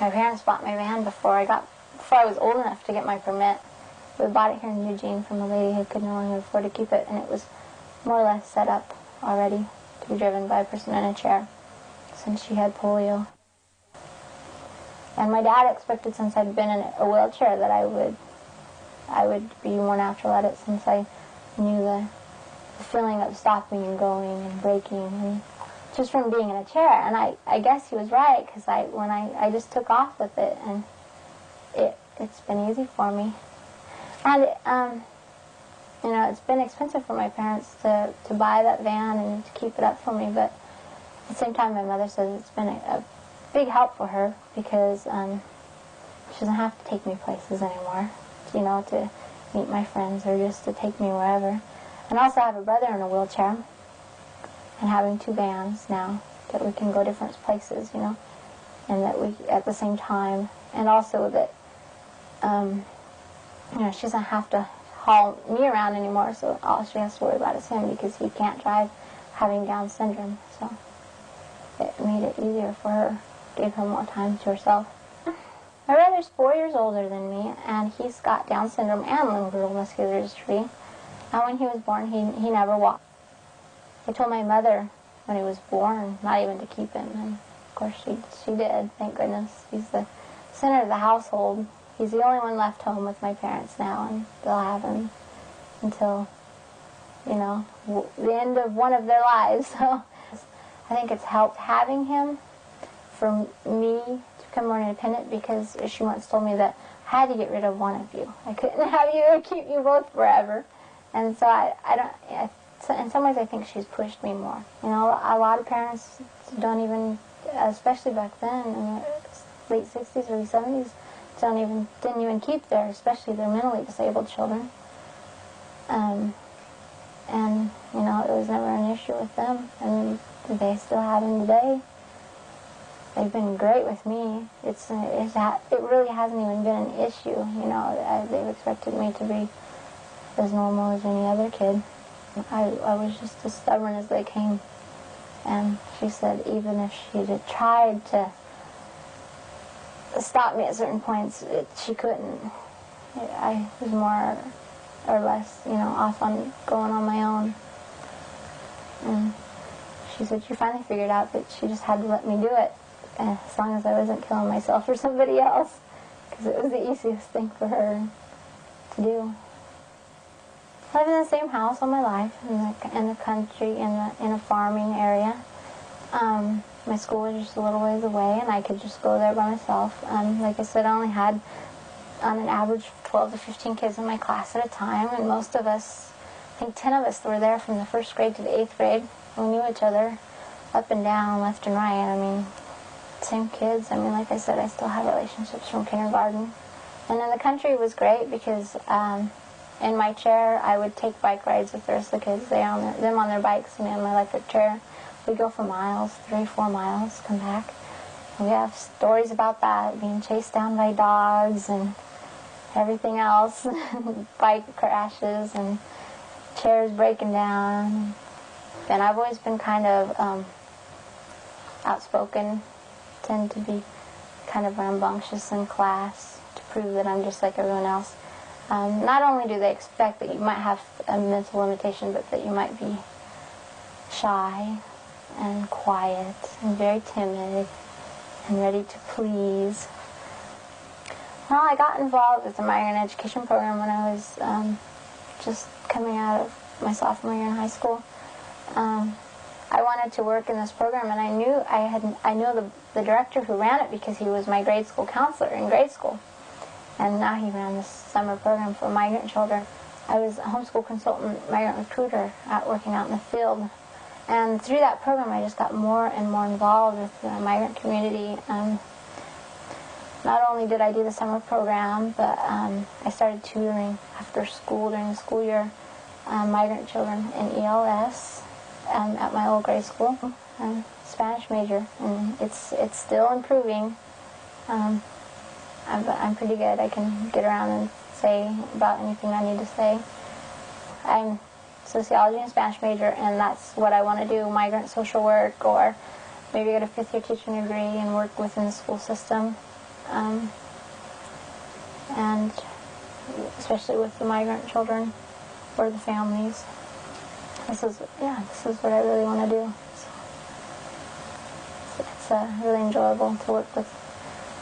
My parents bought my van before I was old enough to get my permit. We bought it here in Eugene from a lady who could no longer afford to keep it, and it was more or less set up already to be driven by a person in a chair since she had polio. And my dad expected, since I'd been in a wheelchair, that I would be more natural at it, since I knew the feeling of stopping and going and braking, and just from being in a chair. And I guess he was right, because when I just took off with it, and it's been easy for me. And you know, it's been expensive for my parents to buy that van and to keep it up for me, but at the same time, my mother says it's been a big help for her, because she doesn't have to take me places anymore, you know, to meet my friends or just to take me wherever. And also I have a brother in a wheelchair, and having two vans now that we can go different places, you know, and that we at the same time, and also that you know, she doesn't have to haul me around anymore, so all she has to worry about is him, because he can't drive, having Down syndrome. So it made it easier for her, gave her more time to herself. My brother's 4 years older than me, and he's got Down syndrome and limb-girdle muscular dystrophy. And when he was born, he never walked. I told my mother when he was born not even to keep him, and of course she did, thank goodness. He's the center of the household. He's the only one left home with my parents now, and they'll have him until, you know, the end of one of their lives. So I think it's helped having him for me to become more independent, because she once told me that I had to get rid of one of you. I couldn't have you or keep you both forever. And so in some ways I think she's pushed me more. You know, a lot of parents don't even, especially back then in the late 60s, early 70s, didn't even keep especially their mentally disabled children. And, you know, it was never an issue with them, and they still have them today. They've been great with me. It really hasn't even been an issue, you know. They've expected me to be as normal as any other kid. I was just as stubborn as they came. And she said even if she had tried to stop me at certain points, she couldn't. I was more or less, you know, off on going on my own. And she said she finally figured out that she just had to let me do it, as long as I wasn't killing myself or somebody else, because it was the easiest thing for her to do. I lived in the same house all my life, in the country, in a farming area. My school was just a little ways away, and I could just go there by myself. Like I said, I only had, on an average, 12 to 15 kids in my class at a time, and most of us, I think 10 of us were there from the 1st grade to the 8th grade. We knew each other up and down, left and right. I mean, same kids. I mean, like I said, I still have relationships from kindergarten. And in the country it was great, because in my chair I would take bike rides with the rest of the kids. Them on their bikes, and me on my electric chair. We'd go for miles, 3-4 miles, come back. And we have stories about that, being chased down by dogs and everything else, bike crashes and chairs breaking down. And I've always been kind of outspoken, tend to be kind of rambunctious in class to prove that I'm just like everyone else. Not only do they expect that you might have a mental limitation, but that you might be shy and quiet and very timid and ready to please. Well, I got involved with the migrant education program when I was just coming out of my sophomore year in high school. I wanted to work in this program, and I knew the director who ran it, because he was my grade school counselor in grade school, and now he ran this summer program for migrant children. I was a homeschool consultant, migrant recruiter, working out in the field, and through that program I just got more and more involved with the migrant community. Not only did I do the summer program, but I started tutoring after school during the school year, migrant children in ELS at my old grade school. I'm a Spanish major, and it's still improving. I'm pretty good. I can get around and say about anything I need to say. I'm sociology and Spanish major, and that's what I want to do, migrant social work, or maybe get a 5th year teaching degree and work within the school system. and especially with the migrant children or the families. This is what I really want to do. So it's really enjoyable to work with,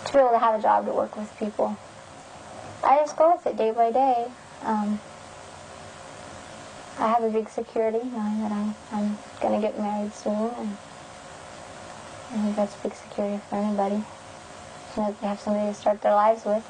to be able to have a job, to work with people. I just go with it day by day. I have a big security, knowing that I'm going to get married soon, and I think that's big security for anybody. You know, they have somebody to start their lives with.